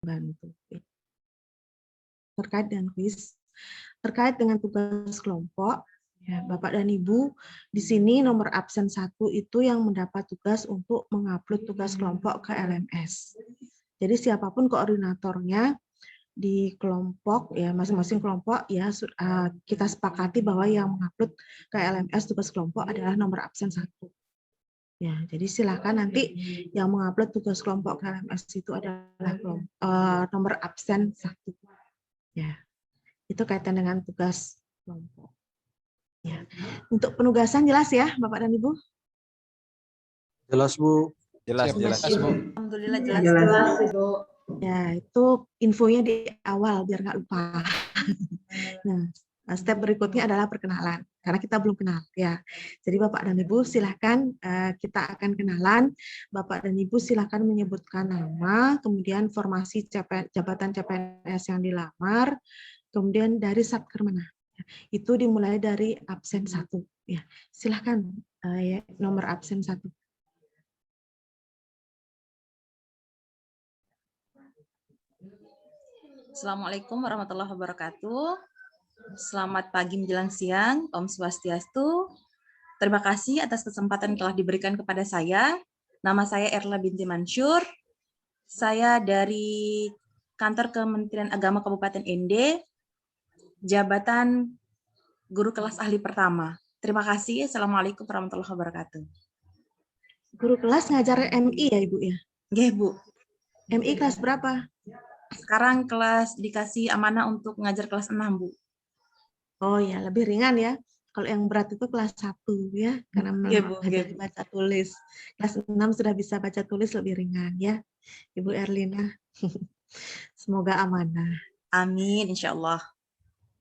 bantu. Terkait dengan kuis, terkait dengan tugas kelompok, ya, Bapak dan Ibu, di sini nomor absen 1 itu yang mendapat tugas untuk mengupload tugas kelompok ke LMS. Jadi siapapun koordinatornya di kelompok, ya masing-masing kelompok, ya kita sepakati bahwa yang mengupload ke LMS tugas kelompok adalah nomor absen 1. Ya, jadi silakan nanti yang mengupload tugas kelompok ke LMS itu adalah nomor absen 1. Ya, itu kaitan dengan tugas kelompok. Ya. Untuk penugasan jelas ya, Bapak dan Ibu? Jelas, Bu. Jelas, jelas. Bu. Alhamdulillah jelas. Jelas, Ibu. Ya, itu infonya di awal biar nggak lupa. Nah, step berikutnya adalah perkenalan, karena kita belum kenal ya. Jadi Bapak dan Ibu silahkan kita akan kenalan. Bapak dan Ibu silahkan menyebutkan nama, kemudian formasi jabatan CPNS yang dilamar, kemudian dari satker mana. Itu dimulai dari absen 1. Ya, silahkan ya, nomor absen 1. Assalamualaikum warahmatullahi wabarakatuh. Selamat pagi menjelang siang, Om Swastiastu. Terima kasih atas kesempatan yang telah diberikan kepada saya. Nama saya Erla binti Mansur. Saya dari Kantor Kementerian Agama Kabupaten ND, jabatan guru kelas ahli pertama. Terima kasih. Assalamualaikum warahmatullahi wabarakatuh. Guru kelas ngajar MI ya Ibu ya? Nggih, Bu. MI kelas berapa? Sekarang kelas dikasih amanah untuk ngajar kelas 6, Bu. Oh ya, lebih ringan ya. Kalau yang berat itu kelas 1 ya, karena mengajar baca tulis. Kelas 6 sudah bisa baca tulis, lebih ringan ya. Ibu Erlina. Semoga amanah. Amin, insya Allah.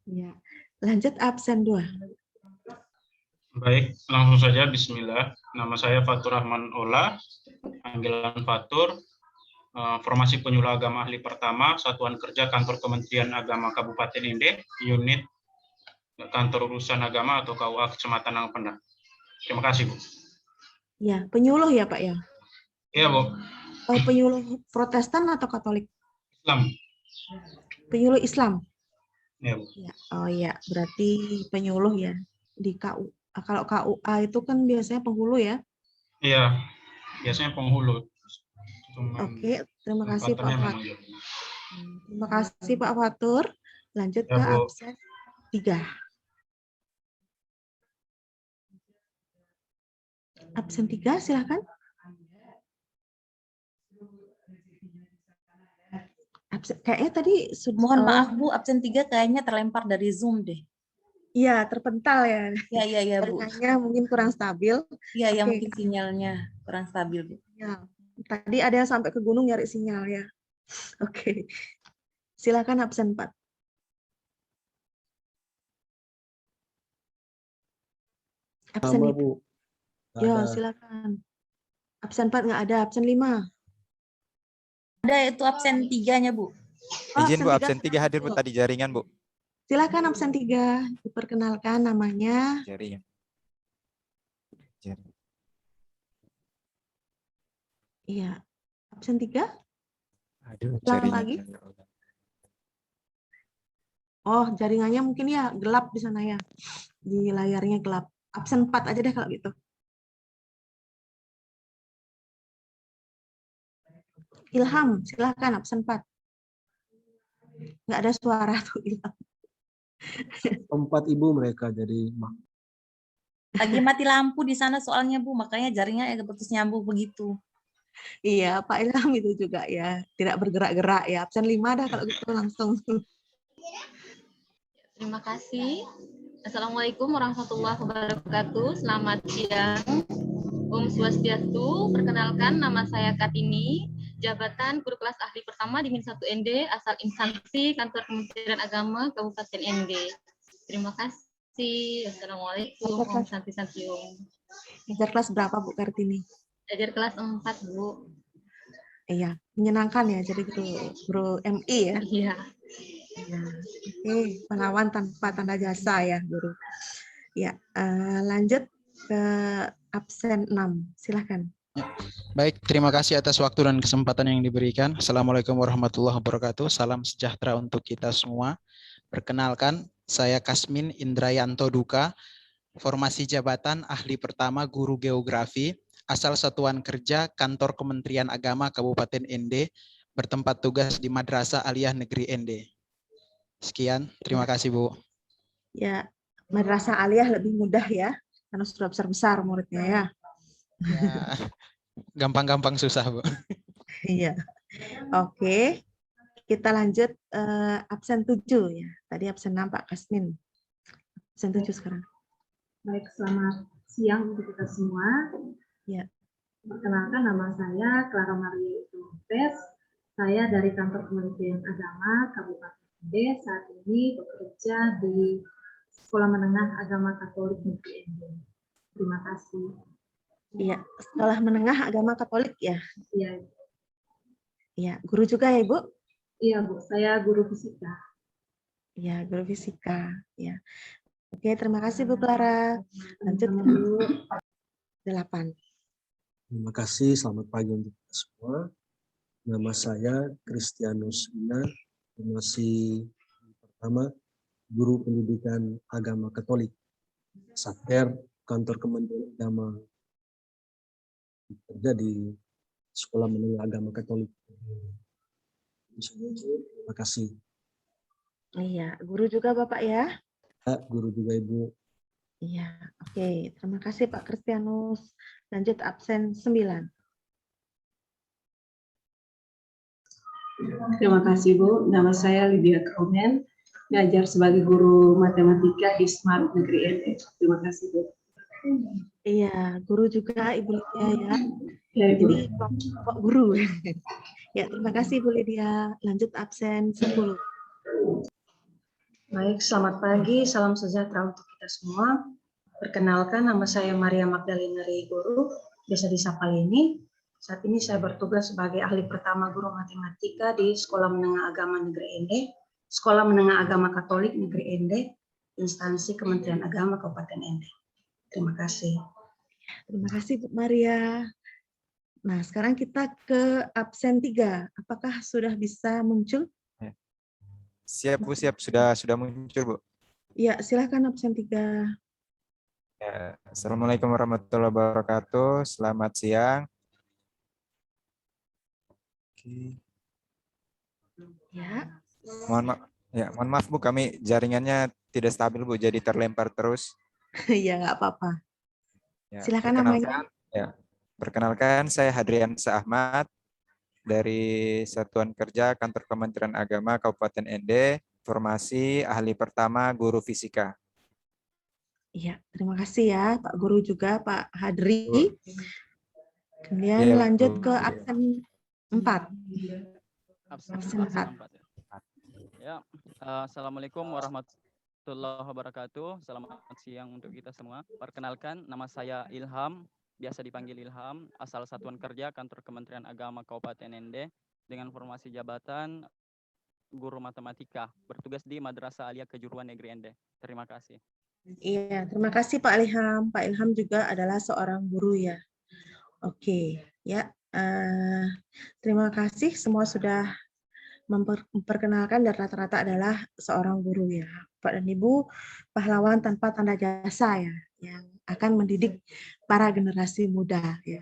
Ya. Lanjut absen 2. Baik, langsung saja. Bismillah. Nama saya Fatur Rahman Ola, panggilan Fatur. Formasi penyuluh agama ahli pertama, Satuan Kerja Kantor Kementerian Agama Kabupaten ND, unit Kantor Urusan Agama atau KUA Kecamatan Nangpendang. Terima kasih, Bu. Ya, penyuluh ya Pak ya? Iya, Bu. Penyuluh Protestan atau Katolik? Islam. Penyuluh Islam? Iya, Bu. Ya. Oh ya, berarti penyuluh ya di KU. Kalau KUA itu kan biasanya penghulu ya? Iya, biasanya penghulu. Oke, terima kasih Pak Fatur. Terima kasih Pak Fatur. Lanjut ya, ke Bu. absen 3. Absen 3, silakan. Absen, kayaknya tadi sudah. Mohon maaf Bu, absen 3 kayaknya terlempar dari Zoom deh. Iya, terpental ya. Iya Bu. Jaringannya mungkin kurang stabil. Iya, mungkin sinyalnya kurang stabil Bu. Ya, tadi ada yang sampai ke gunung nyari sinyal ya. Oke. Silakan absen 4. Absen Nama, Ibu. Bu. Ya, silakan. Absen 4 nggak ada, absen 5. Ada itu absen 3-nya, Bu. Izin Bu, absen 3 hadir Bu, tadi jaringan Bu. Silakan absen 3, diperkenalkan namanya. Jaringan. Iya. Absen 3? Aduh, Ulang jaringan. lagi. Oh, jaringannya mungkin ya gelap di sana ya. Di layarnya gelap. Absen 4 aja deh kalau gitu. Ilham, silakan absen 4. Nggak ada suara tuh Ilham. 4 Ibu mereka jadi. Lagi mati lampu di sana soalnya Bu, makanya jaringnya agak putus nyambung begitu. Iya, Pak Ilham itu juga ya. Tidak bergerak-gerak ya. Absen 5 dah kalau gitu langsung. Terima kasih. Assalamualaikum warahmatullahi wabarakatuh. Selamat siang. Om Swastiastu. Perkenalkan, nama saya Kartini. Jabatan Guru Kelas Ahli Pertama di Min 1 ND, asal instansi Kantor Kementerian Agama Kabupaten ND. Terima kasih. Assalamualaikum. Om Santi Om. Ngajar kelas berapa Bu Kartini? Ngajar kelas 4 Bu. Iya, menyenangkan ya jadi guru MI ya. Iya. Ya, oke, pahlawan tanpa tanda jasa ya guru. Ya, lanjut ke absen 6, silahkan. Baik, terima kasih atas waktu dan kesempatan yang diberikan. Assalamualaikum warahmatullahi wabarakatuh. Salam sejahtera untuk kita semua. Perkenalkan, saya Kasmin Indrayanto Duka, formasi jabatan ahli pertama guru geografi, asal satuan kerja Kantor Kementerian Agama Kabupaten Ende, bertempat tugas di Madrasah Aliyah Negeri Ende. Sekian, terima kasih Bu. Ya, Madrasah Aliyah lebih mudah ya, karena sudah besar-besar muridnya ya. Ya, gampang-gampang susah Bu. Iya. Oke. Kita lanjut absen 7 ya. Tadi absen 6 Pak Kasmin. Absen 7 sekarang. Baik, selamat siang untuk kita semua. Ya. Perkenalkan, nama saya Clara Maria Lopez. Saya dari Kantor Kementerian Agama Kabupaten Ende. Saat ini bekerja di Sekolah Menengah Agama Katolik Negeri Ende. Terima kasih. Iya, Sekolah Menengah Agama Katolik ya. Iya, Iya, guru juga ya, Ibu? iya Bu, saya guru fisika. Iya, guru fisika. Ya. Oke, terima kasih Bu Clara. Lanjut ke 8. Terima kasih, selamat pagi untuk kita semua. Nama saya Kristianus Ina, formasi pertama Guru Pendidikan Agama Katolik, Satker, Kantor Kementerian Agama, kerja di Sekolah Menengah Agama Katolik. Terima kasih. Iya, guru juga Bapak ya? Ya, guru juga Ibu. Iya, oke. Terima kasih Pak Kristianus. Lanjut absen 9. Terima kasih Bu, nama saya Lydia Kromen, ngajar sebagai guru matematika di Smart Negeri Ende. Terima kasih Bu. Iya, guru juga Ibu Lydia ya. Ya, Ibu. Jadi kelompok guru. Ya, terima kasih Bu Lydia. Lanjut absen 10. Baik, selamat pagi, salam sejahtera untuk kita semua. Perkenalkan, nama saya Maria Magdalena Guru, biasa disapa Leni. Saat ini saya bertugas sebagai ahli pertama guru matematika di Sekolah Menengah Agama Negeri Ende, Sekolah Menengah Agama Katolik Negeri Ende, instansi Kementerian Agama Kabupaten Ende. Terima kasih. Terima kasih Bu Maria. Nah, sekarang kita ke absen 3. Apakah sudah bisa muncul? Siap Bu, siap. Sudah muncul Bu. Ya, silakan absen 3. Ya, Assalamualaikum warahmatullahi wabarakatuh. Selamat siang. Oke. Ya. Mohon maaf Bu, kami jaringannya tidak stabil Bu, jadi terlempar terus. Ya, nggak apa-apa. Ya, Silakan namanya. Perkenalkan, saya Hadriansa Ahmad dari Satuan Kerja Kantor Kementerian Agama Kabupaten Ende, formasi ahli pertama guru fisika. Iya, terima kasih ya Pak Guru juga Pak Hadri. Kemudian Ya, lanjut Bu. ke absen 4. Absen 4. Ya, Assalamualaikum warahmatullahi wabarakatuh. Selamat siang untuk kita semua. Perkenalkan, nama saya Ilham, biasa dipanggil Ilham, asal Satuan Kerja Kantor Kementerian Agama Kabupaten Ende, dengan formasi jabatan guru matematika, bertugas di Madrasah Aliyah Kejuruan Negeri Ende. Terima kasih. Iya, terima kasih Pak Ilham. Pak Ilham juga adalah seorang guru ya. Oke, ya. Terima kasih semua sudah memperkenalkan dan rata-rata adalah seorang guru ya. Pak dan Ibu, pahlawan tanpa tanda jasa ya, yang akan mendidik para generasi muda ya,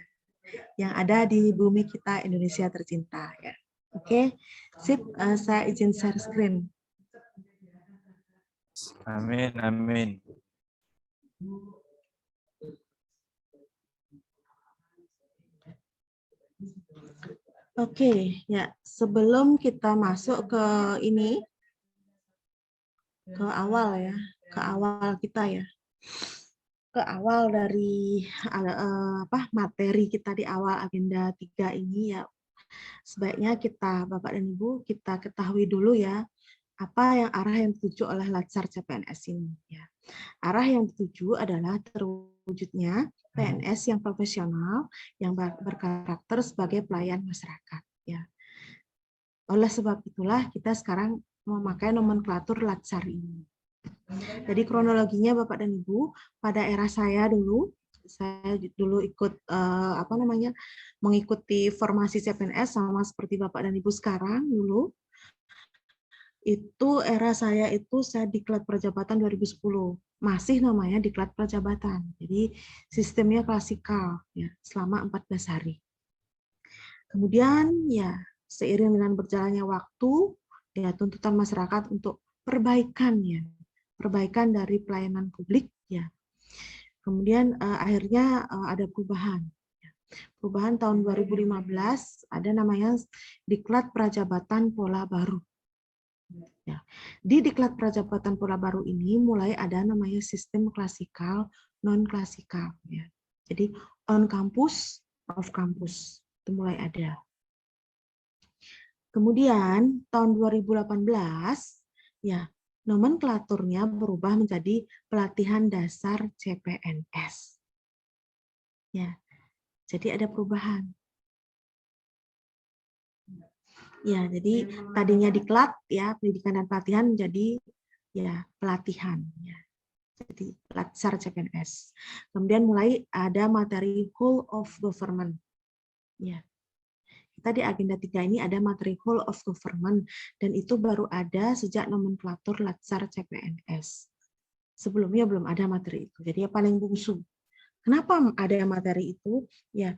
yang ada di bumi kita Indonesia tercinta ya. Oke, sip. Saya izin share screen. Amin, amin. Oke, ya sebelum kita masuk ke ini, ke awal ya, ke awal kita ya, ke awal dari materi kita di awal agenda 3 ini ya, sebaiknya kita Bapak dan Ibu kita ketahui dulu ya apa yang arah yang dituju oleh Latsar CPNS ini ya. Arah yang dituju adalah terwujudnya PNS yang profesional yang berkarakter sebagai pelayan masyarakat ya. Oleh sebab itulah kita sekarang memakai nomenklatur Latsar ini. Jadi kronologinya Bapak dan Ibu, pada era saya dulu saya dulu ikut mengikuti formasi CPNS sama seperti Bapak dan Ibu sekarang dulu. Itu era saya diklat prajabatan 2010. Masih namanya diklat prajabatan. Jadi sistemnya klasikal ya, selama 14 hari. Kemudian ya seiring dengan berjalannya waktu ya tuntutan masyarakat untuk perbaikan dari pelayanan publik ya. Kemudian akhirnya ada perubahan. Perubahan tahun 2015 ada namanya diklat prajabatan pola baru. Ya. Di diklat prajabatan pola baru ini mulai ada namanya sistem klasikal, non klasikal. Ya. Jadi on campus, off campus itu mulai ada. Kemudian tahun 2018 ya nomenklaturnya berubah menjadi pelatihan dasar CPNS. Ya, jadi ada perubahan. Ya, jadi tadinya diklat ya pendidikan dan pelatihan menjadi ya pelatihan ya. Jadi dasar CPNS. Kemudian mulai ada materi whole of government. Ya. Kita di agenda 3 ini ada materi whole of government dan itu baru ada sejak nomenklatur Latsar CPNS. Sebelumnya belum ada materi itu. Jadi yang paling bungsu. Kenapa ada materi itu? Ya,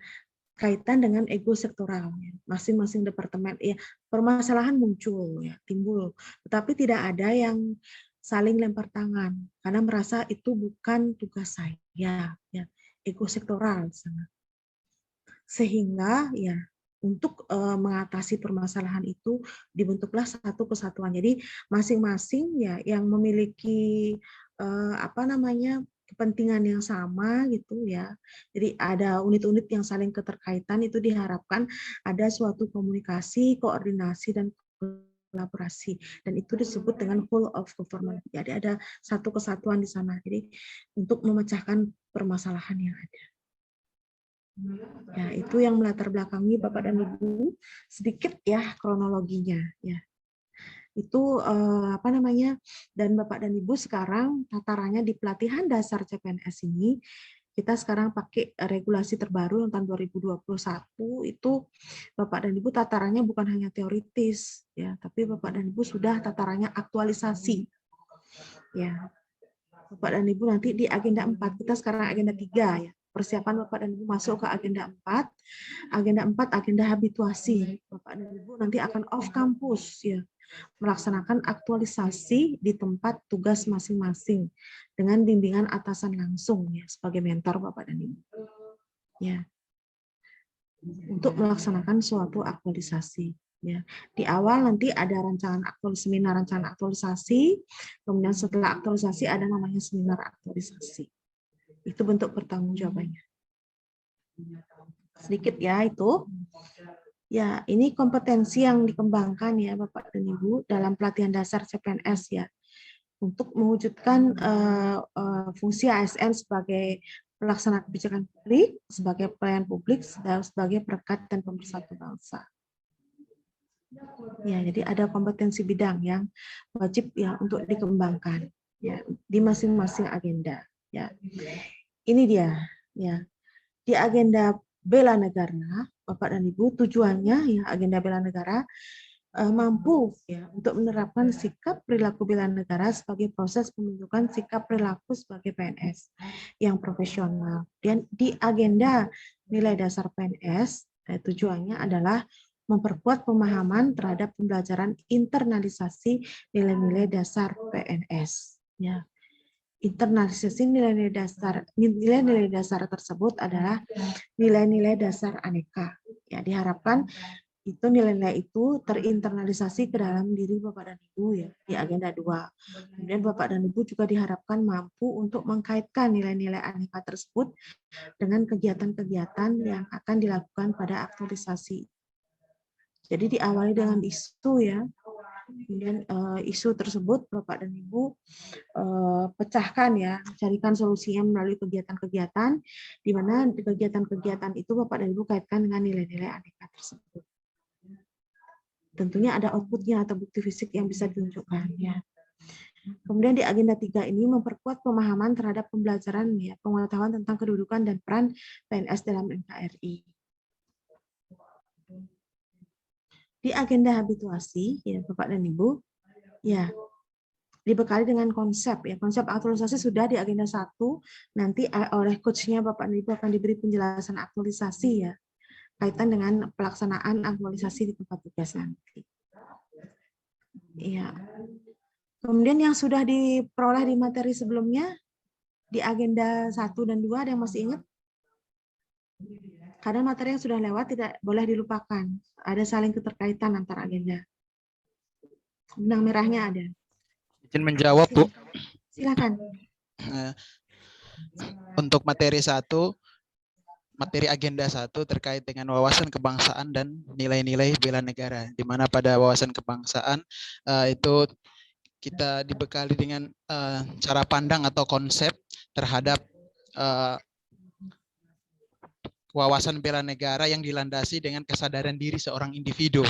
kaitan dengan ego sektoral, masing-masing departemen ya permasalahan muncul ya timbul, tetapi tidak ada yang saling lempar tangan karena merasa itu bukan tugas saya ya ego sektoral sangat, sehingga ya untuk mengatasi permasalahan itu dibentuklah satu kesatuan. Jadi masing-masing ya yang memiliki kepentingan yang sama gitu ya. Jadi ada unit-unit yang saling keterkaitan, itu diharapkan ada suatu komunikasi, koordinasi dan kolaborasi, dan itu disebut dengan whole of government. Jadi ada satu kesatuan di sana. Jadi untuk memecahkan permasalahan yang ada. Ya, itu yang melatar belakangi Bapak dan Ibu sedikit ya kronologinya ya. Itu dan Bapak dan Ibu sekarang tatarannya di pelatihan dasar CPNS ini kita sekarang pakai regulasi terbaru yang tahun 2021 itu Bapak dan Ibu tatarannya bukan hanya teoritis ya, tapi Bapak dan Ibu sudah tatarannya aktualisasi ya. Bapak dan Ibu nanti di agenda 4, kita sekarang agenda 3 ya. Persiapan Bapak dan Ibu masuk ke agenda 4. Agenda 4 agenda habituasi. Bapak dan Ibu nanti akan off kampus ya, melaksanakan aktualisasi di tempat tugas masing-masing dengan bimbingan atasan langsung ya sebagai mentor Bapak dan Ibu. Ya. Untuk melaksanakan suatu aktualisasi ya. Di awal nanti ada seminar rancangan aktualisasi, kemudian setelah aktualisasi ada namanya seminar aktualisasi. Itu bentuk pertanggungjawabannya. Sedikit ya itu. Ya, ini kompetensi yang dikembangkan ya Bapak dan Ibu dalam pelatihan dasar CPNS ya. Untuk mewujudkan fungsi ASN sebagai pelaksana kebijakan publik, sebagai pelayan publik, dan sebagai perekat dan pemersatu bangsa. Ya, jadi ada kompetensi bidang yang wajib ya untuk dikembangkan ya di masing-masing agenda ya. Ini dia ya. Di agenda bela negara Bapak dan Ibu tujuannya ya agenda bela negara mampu ya untuk menerapkan sikap perilaku bela negara sebagai proses pembentukan sikap perilaku sebagai PNS yang profesional. Dan di agenda nilai dasar PNS tujuannya adalah memperkuat pemahaman terhadap pembelajaran internalisasi nilai-nilai dasar PNS. Ya. Internalisasi nilai-nilai dasar tersebut adalah nilai-nilai dasar aneka. Ya, diharapkan itu nilai-nilai itu terinternalisasi ke dalam diri Bapak dan Ibu ya di agenda 2. Kemudian Bapak dan Ibu juga diharapkan mampu untuk mengkaitkan nilai-nilai aneka tersebut dengan kegiatan-kegiatan yang akan dilakukan pada aktualisasi. Jadi diawali dengan isu ya. Kemudian isu tersebut Bapak dan Ibu pecahkan ya, carikan solusinya melalui kegiatan-kegiatan, di mana di kegiatan-kegiatan itu Bapak dan Ibu kaitkan dengan nilai-nilai aneka tersebut. Tentunya ada outputnya atau bukti fisik yang bisa ditunjukkan ya. Kemudian di agenda 3 ini memperkuat pemahaman terhadap pembelajaran ya, pengetahuan tentang kedudukan dan peran PNS dalam NKRI. Di agenda habituasi ya Bapak dan Ibu, ya dibekali dengan konsep ya, konsep aktualisasi sudah di agenda 1, nanti oleh coachnya Bapak dan Ibu akan diberi penjelasan aktualisasi ya, kaitan dengan pelaksanaan aktualisasi di tempat tugas nanti. Ya. Kemudian yang sudah diperoleh di materi sebelumnya, di agenda 1 dan 2, ada yang masih ingat? Karena materi yang sudah lewat tidak boleh dilupakan. Ada saling keterkaitan antar agenda. Benang merahnya ada. Izin menjawab, Bu. Silakan. Untuk materi 1, materi agenda 1 terkait dengan wawasan kebangsaan dan nilai-nilai bela negara, di mana pada wawasan kebangsaan itu kita dibekali dengan cara pandang atau konsep terhadap wawasan bela negara yang dilandasi dengan kesadaran diri seorang individu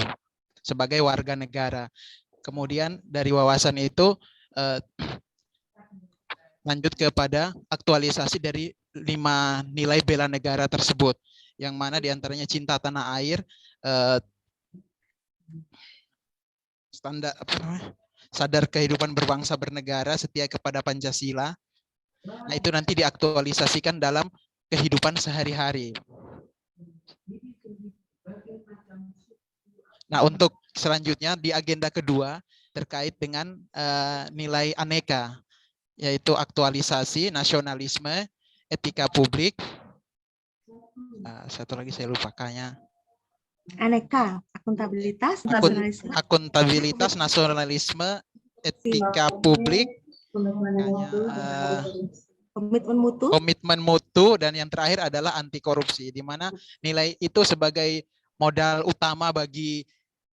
sebagai warga negara. Kemudian dari wawasan itu lanjut kepada aktualisasi dari 5 nilai bela negara tersebut, yang mana diantaranya cinta tanah air, standar sadar kehidupan berbangsa bernegara, setia kepada Pancasila. Nah, itu nanti diaktualisasikan dalam kehidupan sehari-hari. Nah, untuk selanjutnya di agenda kedua terkait dengan nilai aneka, yaitu aktualisasi, nasionalisme, etika publik. Satu lagi saya lupa kayaknya. Aneka, akuntabilitas, nasionalisme. Akuntabilitas, nasionalisme, etika publik, komitmen mutu, dan yang terakhir adalah anti korupsi, di mana nilai itu sebagai modal utama bagi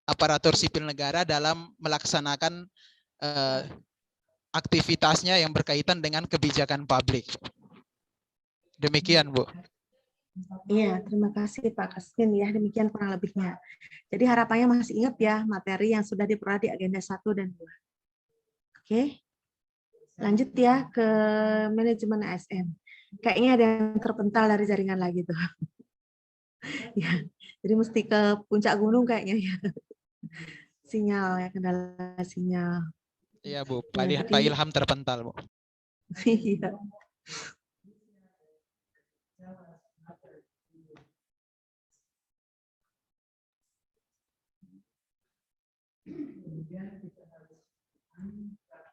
aparatur sipil negara dalam melaksanakan aktivitasnya yang berkaitan dengan kebijakan publik. Demikian, Bu. Iya, terima kasih Pak Kasmin ya, demikian kurang lebihnya. Jadi harapannya masih ingat ya materi yang sudah diperoleh di agenda 1 dan 2. Oke. Lanjut ya ke manajemen ASN. Kayaknya ada yang terpental dari jaringan lagi tuh. Ya, jadi mesti ke puncak gunung kayaknya ya. Sinyal ya, kendala sinyal. Iya, Bu. Pak Ilham terpental, Bu. Iya.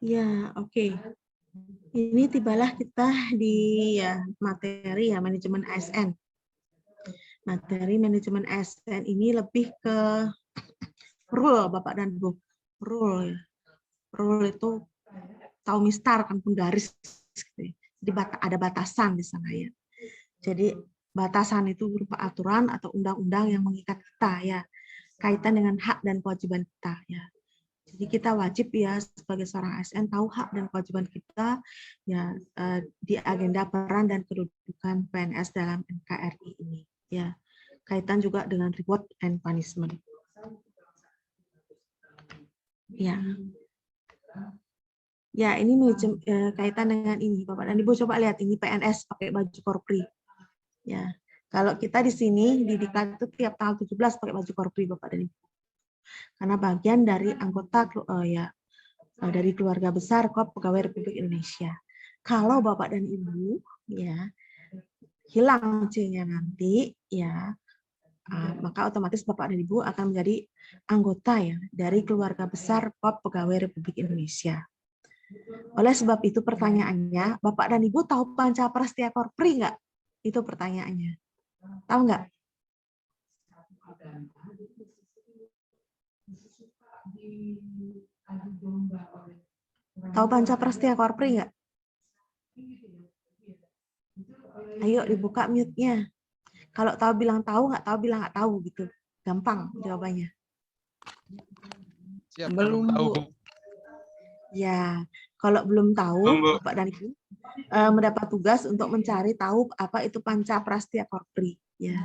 Ya, oke. Ini tibalah kita di materi ya manajemen ASN. Materi manajemen ASN ini lebih ke rule, Bapak dan Ibu. Rule ya. Rule itu tahu mistar kan, penggaris. Jadi ada batasan di sana ya. Jadi batasan itu berupa aturan atau undang-undang yang mengikat kita ya, kaitan dengan hak dan kewajiban kita ya. Jadi kita wajib ya sebagai seorang ASN tahu hak dan kewajiban kita ya di agenda peran dan kedudukan PNS dalam NKRI ini ya. Kaitan juga dengan reward and punishment. Ya. Ya, ini kaitan dengan ini Bapak dan Ibu, coba lihat ini PNS pakai baju korpri. Ya. Kalau kita di sini di Diklat itu tiap tanggal 17 pakai baju korpri Bapak dan Ibu. Karena bagian dari anggota dari keluarga besar KOP Pegawai Republik Indonesia. Kalau Bapak dan Ibu ya hilang C-nya nanti ya, maka otomatis Bapak dan Ibu akan menjadi anggota ya dari keluarga besar KOP Pegawai Republik Indonesia. Oleh sebab itu pertanyaannya, Bapak dan Ibu tahu Pancaprastia Korpri nggak? Itu pertanyaannya. Tahu nggak? Tahu Pancaprastia Korpri nggak? Ayo dibuka mute-nya. Kalau tahu bilang tahu, nggak tahu bilang nggak tahu gitu. Gampang jawabannya. Siap, belum tahu, Bu. Ya, kalau belum tahu, Bapak dan Ibu mendapat tugas untuk mencari tahu apa itu Pancaprastia Korpri. Ya,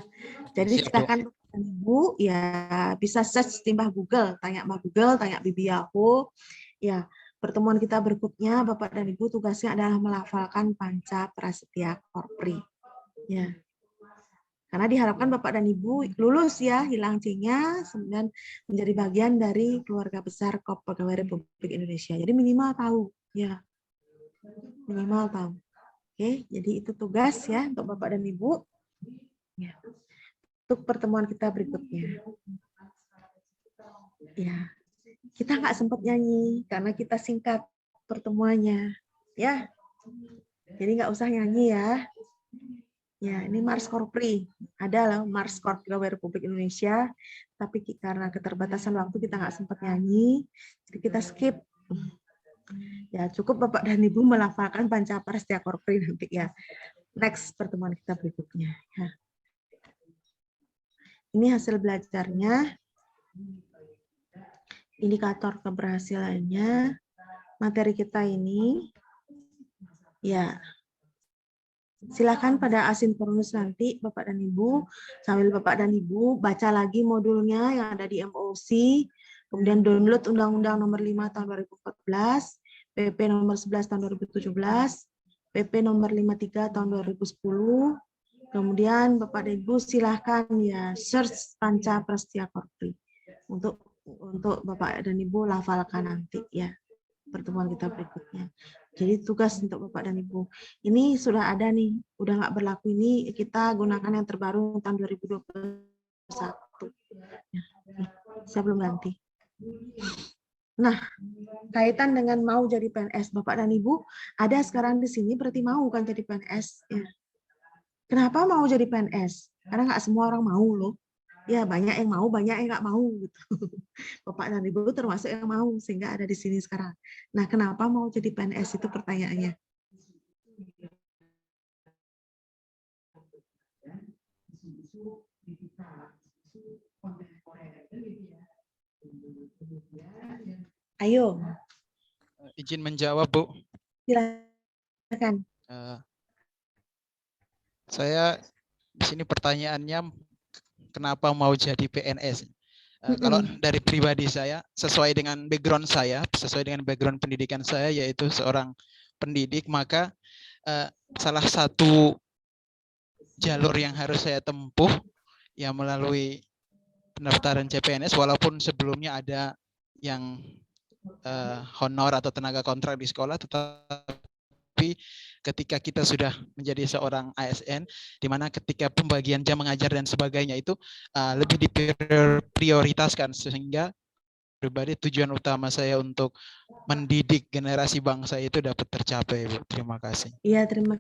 jadi silakan Ibu ya bisa search di Mbah Google, tanya Mbah Google, tanya Bibi Yahoo, ya pertemuan kita berikutnya, Bapak dan Ibu, tugasnya adalah melafalkan Panca Prasetya Korpri. Ya. Karena diharapkan Bapak dan Ibu lulus ya, hilang C-nya, kemudian menjadi bagian dari keluarga besar KOP Pegawai Republik Indonesia. Jadi minimal tahu, ya. Minimal tahu. Oke, jadi itu tugas ya untuk Bapak dan Ibu. Ya. Untuk pertemuan kita berikutnya. Ya. Kita nggak sempat nyanyi karena kita singkat pertemuannya, ya. Jadi nggak usah nyanyi ya. Ya, ini Mars Korpri. Ada lah Mars Korp Pegawai Republik Indonesia, tapi karena keterbatasan waktu kita nggak sempat nyanyi, jadi kita skip. Ya, cukup Bapak dan Ibu melafalkan Panca Prasetya Korpri nanti ya. Next pertemuan kita berikutnya. Ya. Ini hasil belajarnya. Indikator keberhasilannya. Materi kita ini. Ya. Silakan pada asinkronus nanti Bapak dan Ibu, sambil Bapak dan Ibu baca lagi modulnya yang ada di MOC, kemudian download Undang-Undang Nomor 5 Tahun 2014, PP Nomor 11 Tahun 2017, PP Nomor 53 Tahun 2010, kemudian Bapak dan Ibu silakan ya search Panca Prasetya Korpri untuk Bapak dan Ibu lafalkan nanti ya pertemuan kita berikutnya. Jadi tugas untuk Bapak dan Ibu. Ini sudah ada nih, udah nggak berlaku ini, kita gunakan yang terbaru tahun 2021. Ya, saya belum ganti. Nah, kaitan dengan mau jadi PNS, Bapak dan Ibu, ada sekarang di sini berarti mau kan jadi PNS. Ya. Kenapa mau jadi PNS? Karena nggak semua orang mau loh. Ya banyak yang mau, banyak yang nggak mau gitu. Bapak dan Ibu termasuk yang mau sehingga ada di sini sekarang. Nah, kenapa mau jadi PNS itu pertanyaannya. Ayo. Izin menjawab, Bu. Silakan. Saya di sini pertanyaannya kenapa mau jadi PNS? Kalau dari pribadi saya, sesuai dengan background saya, sesuai dengan background pendidikan saya, yaitu seorang pendidik, maka salah satu jalur yang harus saya tempuh ya melalui pendaftaran CPNS, walaupun sebelumnya ada yang honor atau tenaga kontrak di sekolah, tetapi ketika kita sudah menjadi seorang ASN, di mana ketika pembagian jam mengajar dan sebagainya itu lebih diprioritaskan, sehingga pribadi tujuan utama saya untuk mendidik generasi bangsa itu dapat tercapai, Bu. Terima kasih. Iya, terima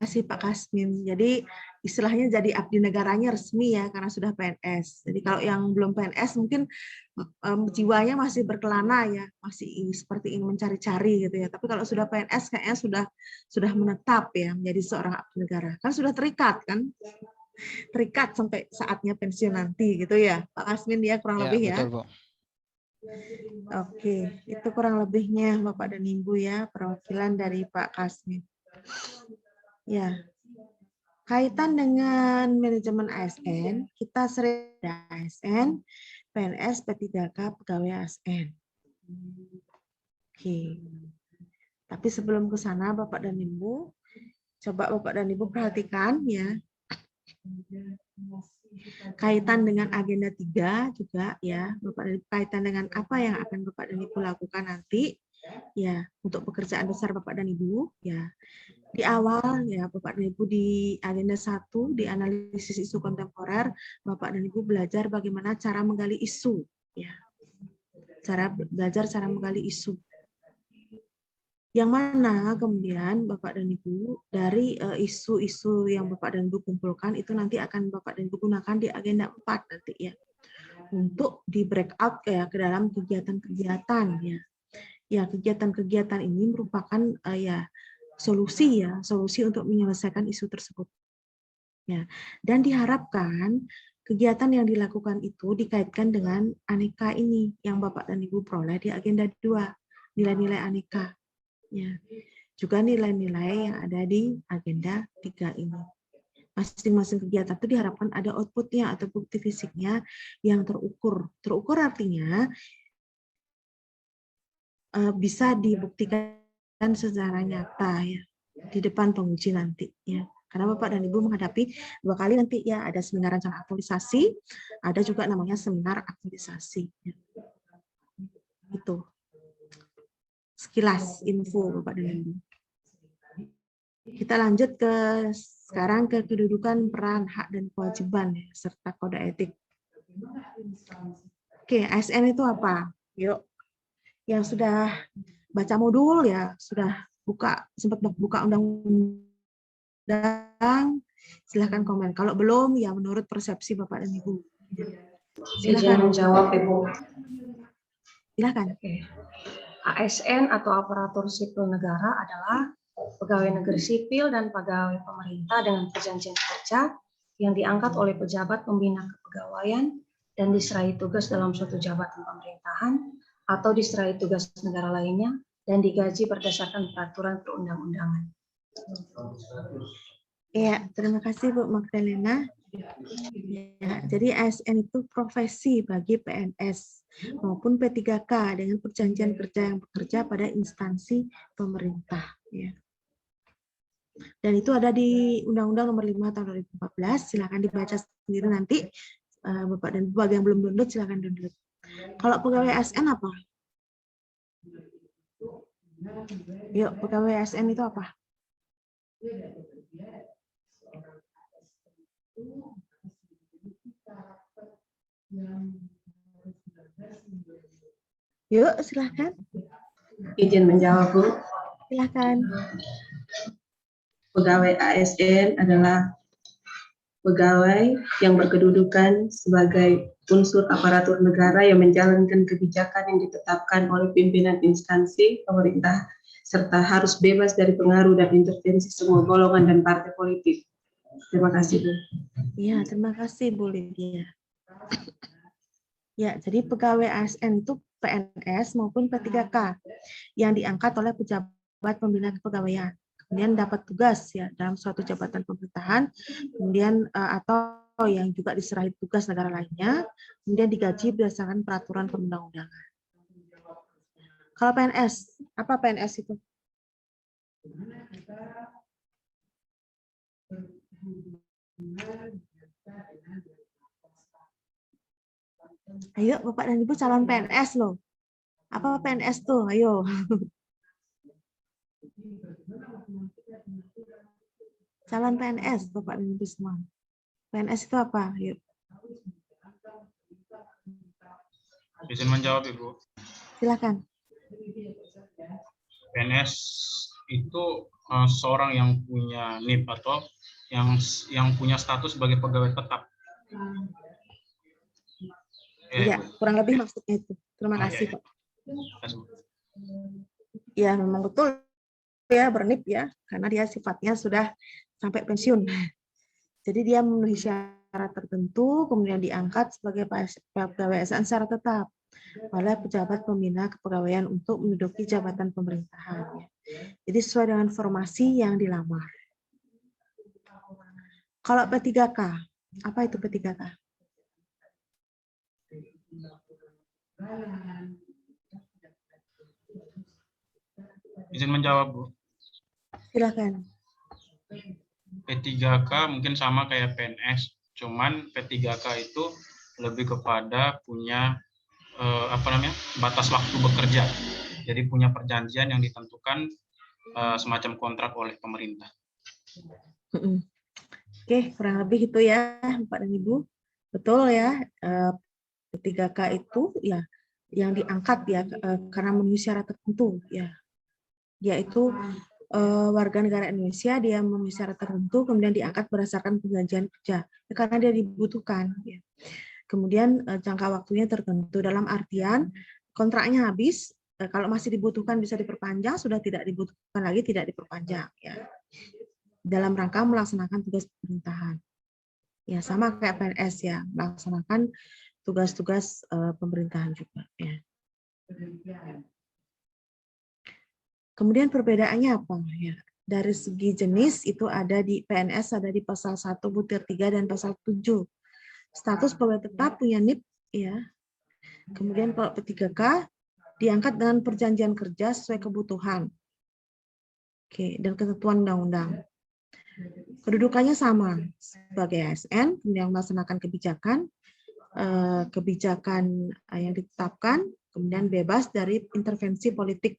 kasih Pak Kasmin. Jadi istilahnya jadi abdi negaranya resmi ya karena sudah PNS. Jadi kalau yang belum PNS mungkin jiwanya masih berkelana ya, masih seperti ingin mencari-cari gitu ya. Tapi kalau sudah PNS kayaknya sudah menetap ya menjadi seorang abdi negara. Kan sudah terikat kan? Terikat sampai saatnya pensiun nanti gitu ya. Pak Kasmin ya kurang lebih ya. Betul, Bu. Oke, itu kurang lebihnya Bapak dan Ibu ya, perwakilan dari Pak Kasmin. Ya, kaitan dengan manajemen ASN, kita sering ada ASN, PNS, P3K, pegawai ASN. Oke, tapi sebelum ke sana Bapak dan Ibu, coba Bapak dan Ibu perhatikan ya, kaitan dengan agenda 3 juga ya, Bapak dan Ibu, kaitan dengan apa yang akan Bapak dan Ibu lakukan nanti ya untuk pekerjaan besar Bapak dan Ibu ya. Di awal ya Bapak dan Ibu di agenda 1 di analisis isu kontemporer, Bapak dan Ibu belajar bagaimana cara menggali isu ya. Belajar cara menggali isu. Yang mana kemudian Bapak dan Ibu dari isu-isu yang Bapak dan Ibu kumpulkan itu nanti akan Bapak dan Ibu gunakan di agenda 4 nanti ya. Untuk di breakout ya ke dalam kegiatan-kegiatan ya. Ya, kegiatan-kegiatan ini merupakan ya solusi untuk menyelesaikan isu tersebut. Ya, dan diharapkan kegiatan yang dilakukan itu dikaitkan dengan aneka ini yang Bapak dan Ibu peroleh di agenda 2, nilai-nilai aneka. Ya, juga nilai-nilai yang ada di agenda 3 ini. Masing-masing kegiatan itu diharapkan ada outputnya atau bukti fisiknya yang terukur. Terukur artinya bisa dibuktikan secara nyata ya di depan penguji nanti ya. Karena Bapak dan Ibu menghadapi 2 kali nanti ya, ada seminar rencana aktualisasi, ada juga namanya seminar aktualisasi. Ya. Itu sekilas info Bapak dan Ibu. Kita lanjut sekarang ke kedudukan, peran, hak dan kewajiban ya, serta kode etik. Oke, ASN itu apa? Yuk, yang sudah baca modul ya, sudah sempat buka undang-undang, silahkan komen. Kalau belum, ya menurut persepsi Bapak dan Ibu. Izin menjawab, Ibu. Silahkan. ASN atau aparatur sipil negara adalah pegawai negeri sipil dan pegawai pemerintah dengan perjanjian kerja yang diangkat oleh pejabat pembina kepegawaian dan diserahi tugas dalam suatu jabatan pemerintahan atau diserahi tugas negara lainnya dan digaji berdasarkan peraturan perundang-undangan. Ya, terima kasih Bu Magdalena. Ya, jadi ASN itu profesi bagi PNS maupun P3K dengan perjanjian kerja yang bekerja pada instansi pemerintah. Ya. Dan itu ada di Undang-Undang Nomor 5 Tahun 2014. Silakan dibaca sendiri nanti. Bapak dan Ibu yang belum download silakan download. Kalau pegawai ASN apa? Yuk, pegawai ASN itu apa? Yuk, silakan. Izin menjawab, Bu. Silakan. Pegawai ASN adalah pegawai yang berkedudukan sebagai unsur aparatur negara yang menjalankan kebijakan yang ditetapkan oleh pimpinan instansi pemerintah serta harus bebas dari pengaruh dan intervensi semua golongan dan partai politik. Terima kasih, Bu. Ya, terima kasih Bu Lydia. Ya, jadi pegawai ASN itu PNS maupun P3K yang diangkat oleh pejabat pembina kepegawaian. Kemudian dapat tugas ya dalam suatu jabatan pemerintahan, kemudian atau yang juga diserahi tugas negara lainnya, kemudian digaji berdasarkan peraturan perundang-undangan. Kalau PNS, apa PNS itu? Ayo Bapak dan Ibu calon PNS loh. Apa PNS tuh? Ayo. Calon PNS Bapak dan Ibu semua. PNS itu apa? Yuk. Izin menjawab, Ibu. Silakan. PNS itu seorang yang punya NIP atau yang punya status sebagai pegawai tetap. Iya, kurang lebih maksudnya itu. Terima kasih, Pak. Ya, memang betul ya bernip ya, karena dia sifatnya sudah sampai pensiun. Jadi dia memenuhi syarat tertentu, kemudian diangkat sebagai pegawai ASN secara tetap oleh pejabat pembina kepegawaian untuk menduduki jabatan pemerintahan. Jadi sesuai dengan formasi yang dilamar. Kalau P3K, apa itu P3K? Izin menjawab, Bu. Silakan. P3K mungkin sama kayak PNS, cuman P3K itu lebih kepada punya batas waktu bekerja. Jadi punya perjanjian yang ditentukan semacam kontrak oleh pemerintah. Oke, kurang lebih itu ya, Pak dan Ibu. Betul ya, P3K itu ya yang diangkat ya karena memenuhi syarat tertentu ya, yaitu warga negara Indonesia, dia memenuhi syarat tertentu, kemudian diangkat berdasarkan perjanjian kerja ya, karena dia dibutuhkan. Ya. Kemudian jangka waktunya tertentu dalam artian kontraknya habis, kalau masih dibutuhkan bisa diperpanjang, sudah tidak dibutuhkan lagi tidak diperpanjang. Ya. Dalam rangka melaksanakan tugas pemerintahan. Ya sama kayak PNS ya, melaksanakan tugas-tugas pemerintahan juga. Ya. Kemudian perbedaannya apa? Ya, dari segi jenis itu ada di PNS ada di pasal 1 butir 3 dan pasal 7. Status pegawai tetap punya NIP ya. Kemudian kalau P3K diangkat dengan perjanjian kerja sesuai kebutuhan. Oke, dan ketentuan undang-undang. Kedudukannya sama sebagai ASN, kemudian melaksanakan kebijakan yang ditetapkan, kemudian bebas dari intervensi politik.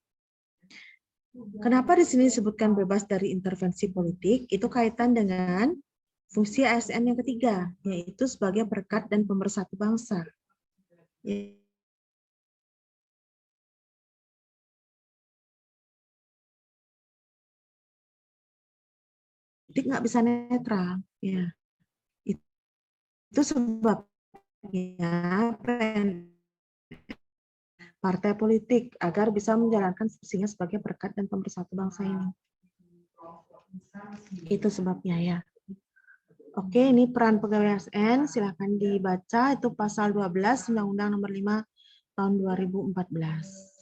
Kenapa di sini disebutkan bebas dari intervensi politik? Itu kaitan dengan fungsi ASN yang ketiga, yaitu sebagai perekat dan pemersatu bangsa. Politik nggak bisa netral, ya. Itu sebabnya partai politik agar bisa menjalankan fungsinya sebagai perekat dan pemersatu bangsa ini. Itu sebabnya ya. Oke, ini peran pegawai ASN, silakan dibaca, itu pasal 12 Undang-Undang Nomor 5 Tahun 2014.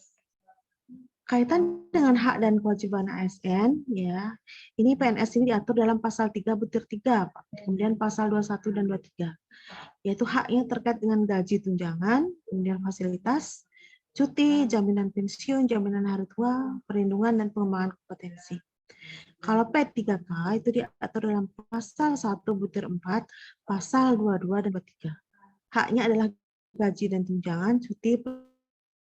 Kaitan dengan hak dan kewajiban ASN, ya, ini PNS ini diatur dalam pasal 3(3), kemudian pasal 21 dan 23, yaitu haknya terkait dengan gaji tunjangan, kemudian fasilitas, cuti, jaminan pensiun, jaminan hari tua, perlindungan, dan pengembangan kompetensi. Kalau P3K itu diatur dalam pasal 1(4), pasal 22 dan 23. Haknya adalah gaji dan tunjangan, cuti,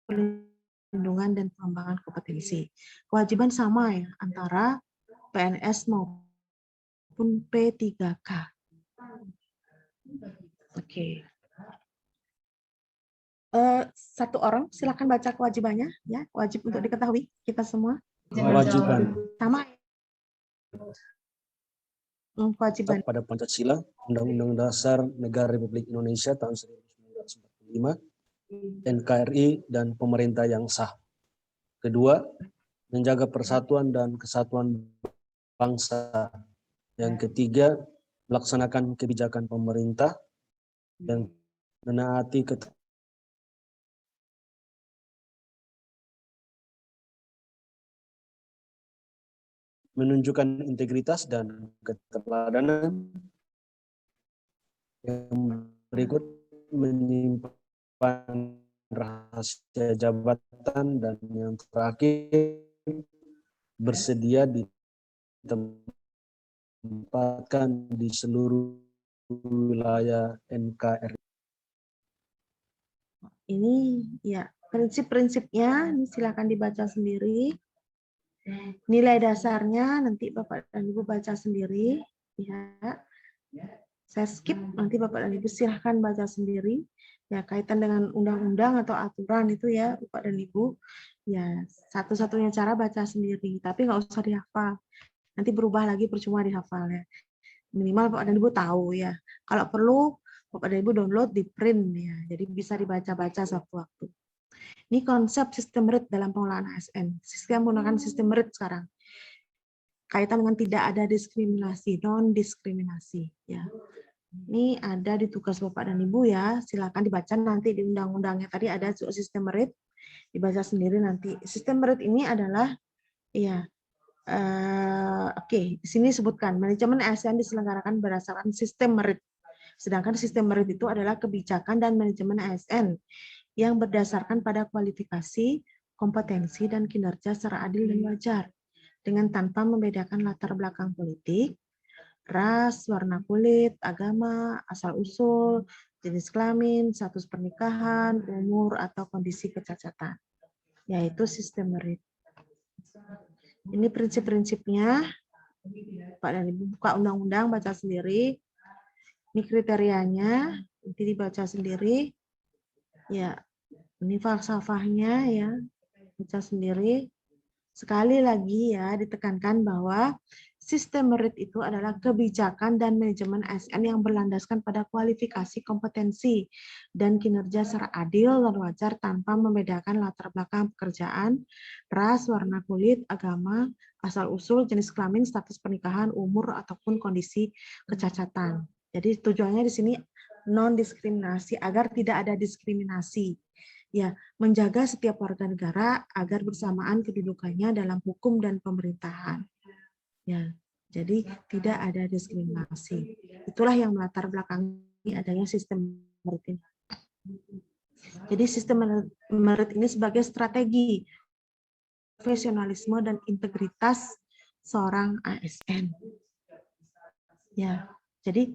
perlindungan, dan pengembangan kompetensi. Kewajiban sama ya antara PNS maupun P3K. Oke. Satu orang silakan baca kewajibannya ya, wajib untuk diketahui kita semua. Kewajiban Sama. Kewajiban pada Pancasila, Undang-Undang Dasar Negara Republik Indonesia tahun 1945, NKRI, dan pemerintah yang sah. Kedua, menjaga persatuan dan kesatuan bangsa. Yang ketiga, melaksanakan kebijakan pemerintah dan menaati menunjukkan integritas dan keteladanan. Yang berikut, menyimpan rahasia jabatan, dan yang terakhir bersedia ditempatkan di seluruh wilayah NKRI. ini ya prinsip-prinsipnya, ini silakan dibaca sendiri. Nilai dasarnya nanti Bapak dan Ibu baca sendiri ya. Saya skip, nanti Bapak dan Ibu silahkan baca sendiri. Ya, kaitan dengan undang-undang atau aturan itu ya, Bapak dan Ibu. Ya, satu-satunya cara baca sendiri, tapi nggak usah dihafal. Nanti berubah lagi, percuma dihafal ya. Minimal Bapak dan Ibu tahu ya. Kalau perlu, Bapak dan Ibu download di print ya. Jadi bisa dibaca-baca sewaktu-waktu. Ini konsep sistem merit dalam pengelolaan ASN. Sistem menggunakan sistem merit sekarang. Kaitan dengan tidak ada diskriminasi, non-diskriminasi ya. Ini ada di tugas Bapak dan Ibu ya, silakan dibaca nanti di undang-undangnya tadi ada sistem merit, dibaca sendiri nanti. Sistem merit ini adalah ya oke, di sini sebutkan manajemen ASN diselenggarakan berdasarkan sistem merit. Sedangkan sistem merit itu adalah kebijakan dan manajemen ASN yang berdasarkan pada kualifikasi, kompetensi, dan kinerja secara adil dan wajar dengan tanpa membedakan latar belakang politik, ras, warna kulit, agama, asal-usul, jenis kelamin, status pernikahan, umur, atau kondisi kecacatan, yaitu sistem merit. Ini prinsip-prinsipnya, Pak dan Ibu buka undang-undang, baca sendiri. Ini kriterianya, nanti dibaca sendiri. Ya, ini falsafahnya ya, baca sendiri. Sekali lagi ya, ditekankan bahwa sistem merit itu adalah kebijakan dan manajemen ASN yang berlandaskan pada kualifikasi, kompetensi, dan kinerja secara adil dan wajar tanpa membedakan latar belakang pekerjaan, ras, warna kulit, agama, asal-usul, jenis kelamin, status pernikahan, umur, ataupun kondisi kecacatan. Jadi tujuannya di sini non-diskriminasi, agar tidak ada diskriminasi. Ya, menjaga setiap warga negara agar bersamaan kedudukannya dalam hukum dan pemerintahan. Ya, jadi tidak ada diskriminasi. Itulah yang melatar belakangi adanya sistem merit ini. Jadi sistem merit ini sebagai strategi profesionalisme dan integritas seorang ASN. Ya, jadi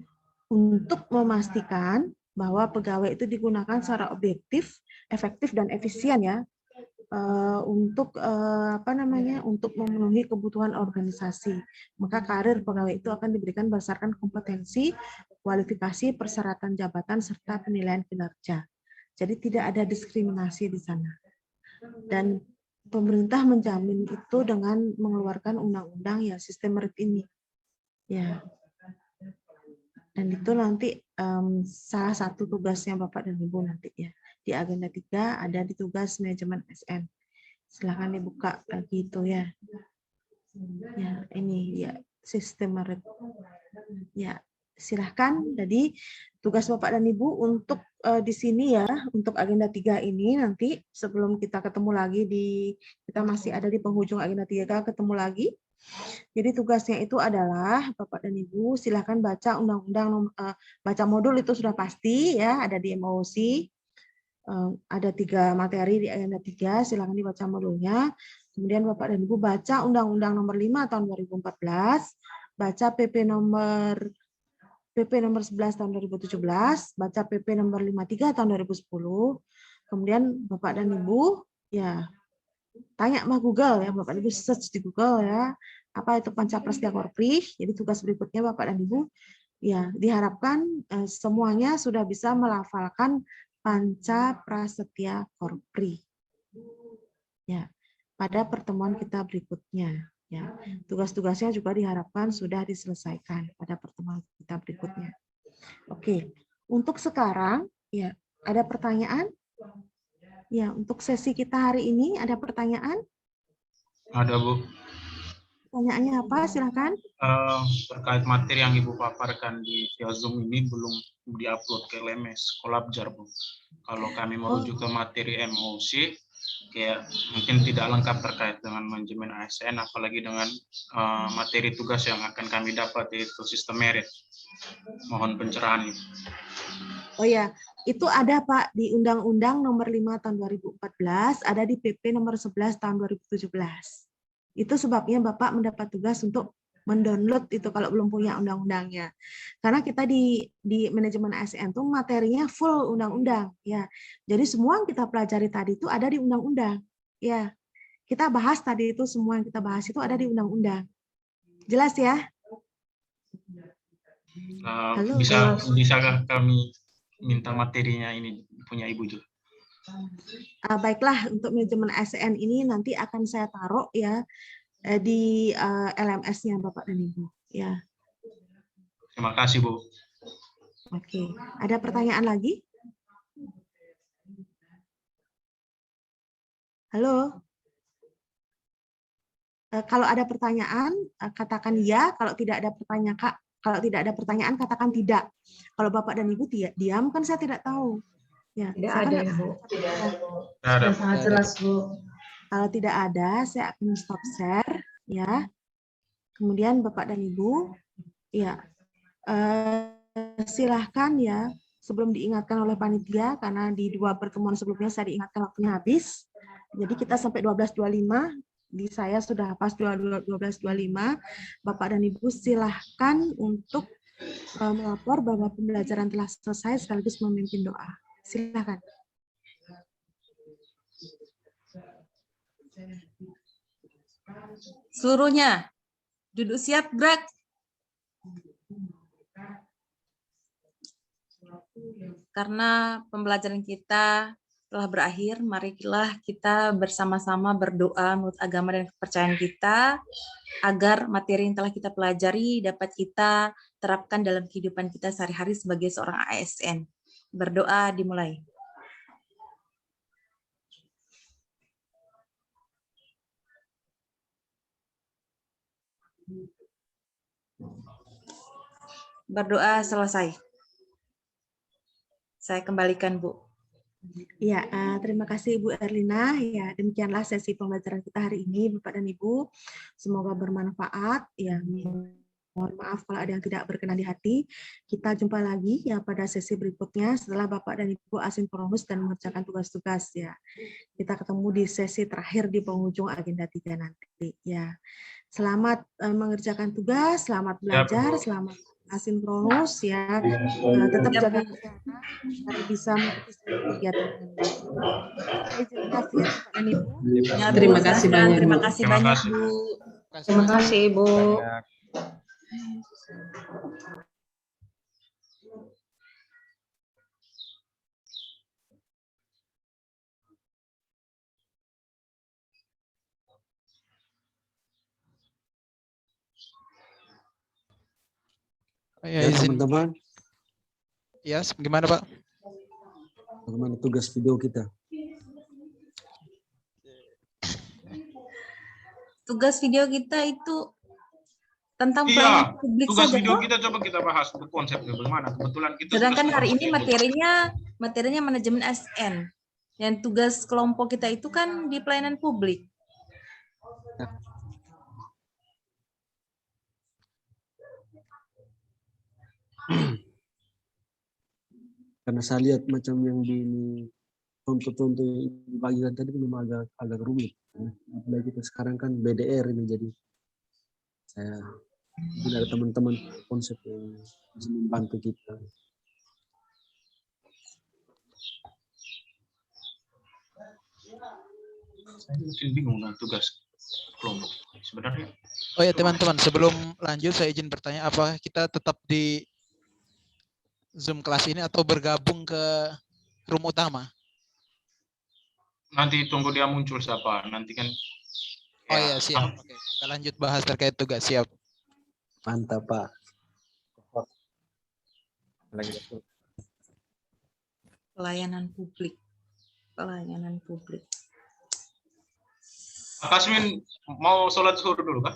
untuk memastikan bahwa pegawai itu digunakan secara objektif, efektif dan efisien ya, untuk untuk memenuhi kebutuhan organisasi. Maka karir pegawai itu akan diberikan berdasarkan kompetensi, kualifikasi, persyaratan jabatan serta penilaian kinerja. Jadi tidak ada diskriminasi di sana. Dan pemerintah menjamin itu dengan mengeluarkan undang-undang ya sistem merit ini. Ya. Dan itu nanti salah satu tugasnya Bapak dan Ibu nanti ya. Di agenda 3 ada di tugas manajemen SN. Silahkan dibuka lagi itu ya. Ya, ini ya sistem merit. Ya, silahkan. Jadi tugas Bapak dan Ibu untuk di sini ya, untuk agenda 3 ini nanti sebelum kita ketemu lagi kita masih ada di penghujung agenda 3, ketemu lagi. Jadi tugasnya itu adalah Bapak dan Ibu silahkan baca undang-undang, baca modul itu sudah pasti ya, ada di MOC. Ada 3 materi di agenda 3, silahkan dibaca modulnya. Kemudian Bapak dan Ibu baca Undang-Undang Nomor 5 tahun 2014, baca PP nomor 11 tahun 2017, baca PP nomor 53 tahun 2010. Kemudian Bapak dan Ibu ya tanya sama Google ya, Bapak dan Ibu search di Google ya, apa itu Pancaprasetya Korpri. Jadi tugas berikutnya Bapak dan Ibu ya diharapkan semuanya sudah bisa melafalkan Pancaprasetya Korpri. Ya, pada pertemuan kita berikutnya. Ya, tugas-tugasnya juga diharapkan sudah diselesaikan pada pertemuan kita berikutnya. Oke, untuk sekarang ya ada pertanyaan? Ya, untuk sesi kita hari ini ada pertanyaan? Ada, Bu. Pertanyaannya apa? Silakan. Terkait materi yang Ibu paparkan di via Zoom ini belum diupload ke LMS Kolabjar, Bu. Kalau kami merujuk ke materi MOC, kayak mungkin tidak lengkap terkait dengan manajemen ASN, apalagi dengan materi tugas yang akan kami dapat, yaitu sistem merit. Mohon pencerahan itu. Oh ya, itu ada Pak di Undang-Undang Nomor 5 tahun 2014, ada di PP Nomor 11 tahun 2017. Itu sebabnya Bapak mendapat tugas untuk mendownload itu kalau belum punya undang-undangnya. Karena kita di manajemen ASN tuh materinya full undang-undang ya. Jadi semua yang kita pelajari tadi itu ada di undang-undang. Ya. Kita bahas tadi itu semua yang kita bahas itu ada di undang-undang. Jelas ya? Halo. Bisakah kami minta materinya ini punya Ibu juga? Baiklah, untuk manajemen ASN ini nanti akan saya taruh ya di LMS-nya Bapak dan Ibu. Ya. Terima kasih, Bu. Oke, ada pertanyaan lagi? Halo? Kalau ada pertanyaan, katakan ya. Kalau tidak ada pertanyaan, katakan tidak. Kalau Bapak dan Ibu diam, kan saya tidak tahu. Ya, Tidak saya ada, kan Bu. Ada. Sangat jelas, Bu. Kalau tidak ada, saya akan stop share, ya. Kemudian Bapak dan Ibu, ya, silahkan ya, sebelum diingatkan oleh panitia, karena di 2 pertemuan sebelumnya saya diingatkan waktunya habis. Jadi kita sampai 12.25, di saya sudah pas 12.25. Bapak dan Ibu silahkan untuk melapor bahwa pembelajaran telah selesai sekaligus memimpin doa. Silahkan. Seluruhnya duduk siap, gerak. Karena pembelajaran kita telah berakhir, marilah kita bersama-sama berdoa menurut agama dan kepercayaan kita, agar materi yang telah kita pelajari dapat kita terapkan dalam kehidupan kita sehari-hari sebagai seorang ASN. Berdoa dimulai. Berdoa selesai. Saya kembalikan, Bu. Ya, terima kasih Ibu Erlina. Ya, demikianlah sesi pembelajaran kita hari ini, Bapak dan Ibu. Semoga bermanfaat. Ya, Mohon maaf kalau ada yang tidak berkenan di hati. Kita jumpa lagi ya pada sesi berikutnya setelah Bapak dan Ibu asinkronus dan mengerjakan tugas-tugas ya. Kita ketemu di sesi terakhir di penghujung agenda 3 nanti ya. Selamat mengerjakan tugas, selamat belajar, selamat asinkronus ya. Tetap jaga kesehatan agar bisa mengikuti seluruh kegiatan dengan baik. Saya izin kasih ya Bapak dan Ibu. Ya, Bu, Terima kasih silakan. banyak, Terima Bu. kasih Terima banyak, kasih. Bu. Terima kasih, Ibu. Banyak. Ya, Ya izin. teman-teman, Ya, gimana Pak? bagaimana tugas video kita? Tugas video kita itu tentang Iya, pelayanan publik tugas saja, video toh? kita coba kita bahas konsepnya bagaimana. Kebetulan kita Sedangkan tugas hari ini kelompok materinya manajemen SN. Yang tugas kelompok kita itu kan di pelayanan publik. Karena saya lihat macam yang di contoh-contoh yang dibagikan tadi memang agak rumit. Apalagi kita sekarang kan BDR ini, jadi saya mungkin ada teman-teman konsep yang bisa membantu kita. Saya mungkin bingung dengan tugas kelompok sebenarnya. Oh ya teman-teman, sebelum lanjut saya izin bertanya, apakah kita tetap di Zoom kelas ini atau bergabung ke room utama? Nanti tunggu dia muncul siapa. Nanti kan. Oh ya, siap. Oke, kita lanjut bahas terkait tugas. Siap. Mantap Pak. Pelayanan publik. Pelayanan publik. Pak Kasmin mau sholat zuhur dulu Pak?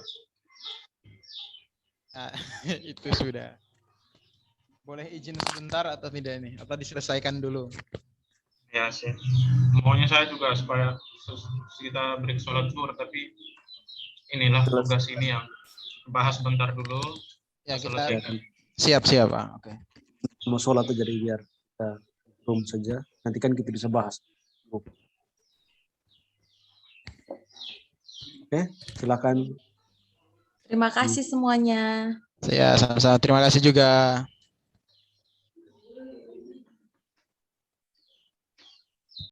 Nah, itu sudah. Boleh izin sebentar atau tidak ini? Atau diselesaikan dulu? Ya sih. Maunya saya juga supaya kita break sholat zuhur, tapi inilah tugas ini yang bahas bentar dulu. Ya kita Selesaikan. siap Pak. Oke. Mau sholat aja, jadi biar kita room saja. Nanti kan kita bisa bahas. Oke, silakan. Terima kasih semuanya. Ya, sama-sama. Terima kasih juga.